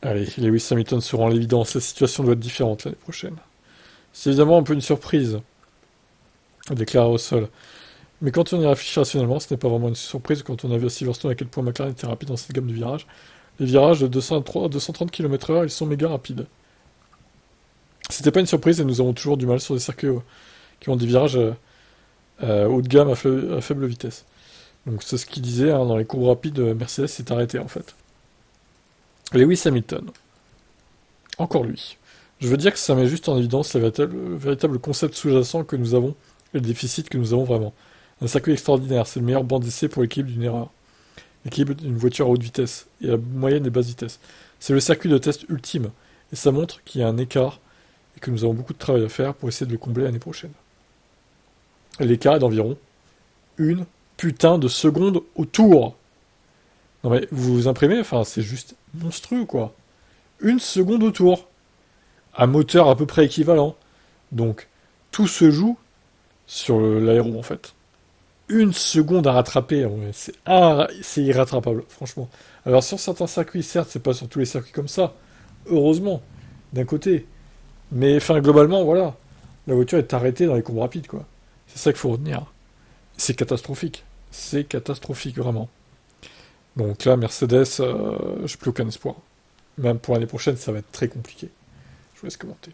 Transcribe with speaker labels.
Speaker 1: Allez, Lewis Hamilton se rend à l'évidence, la situation doit être différente l'année prochaine. C'est évidemment un peu une surprise, déclare Russell. Mais quand on y réfléchit rationnellement, ce n'est pas vraiment une surprise quand on a vu à Silverstone à quel point McLaren était rapide dans cette gamme de virages. Les virages de 203 à 230 km/h, ils sont méga rapides. C'était pas une surprise et nous avons toujours du mal sur des circuits qui ont des virages haut de gamme à faible vitesse. Donc c'est ce qu'il disait, hein, dans les courbes rapides, Mercedes s'est arrêté en fait. Lewis Hamilton, encore lui. Je veux dire que ça met juste en évidence le véritable concept sous-jacent que nous avons et le déficit que nous avons vraiment. Un circuit extraordinaire, c'est le meilleur banc d'essai pour l'équilibre d'une erreur. L'équilibre d'une voiture à haute vitesse et à moyenne et basse vitesse. C'est le circuit de test ultime et ça montre qu'il y a un écart et que nous avons beaucoup de travail à faire pour essayer de le combler l'année prochaine. Et l'écart est d'environ une putain de seconde au tour. Non mais vous vous imprimez, enfin c'est juste monstrueux quoi. Une seconde au tour. Un moteur à peu près équivalent. Donc tout se joue sur l'aéro en fait. Une seconde à rattraper, ouais, c'est irrattrapable, franchement. Alors sur certains circuits, certes, c'est pas sur tous les circuits comme ça, heureusement, d'un côté. Mais enfin globalement, voilà, la voiture est arrêtée dans les courbes rapides, quoi. C'est ça qu'il faut retenir. C'est catastrophique. C'est catastrophique, vraiment. Donc là, Mercedes, j'ai plus aucun espoir. Même pour l'année prochaine, ça va être très compliqué. Je vous laisse commenter.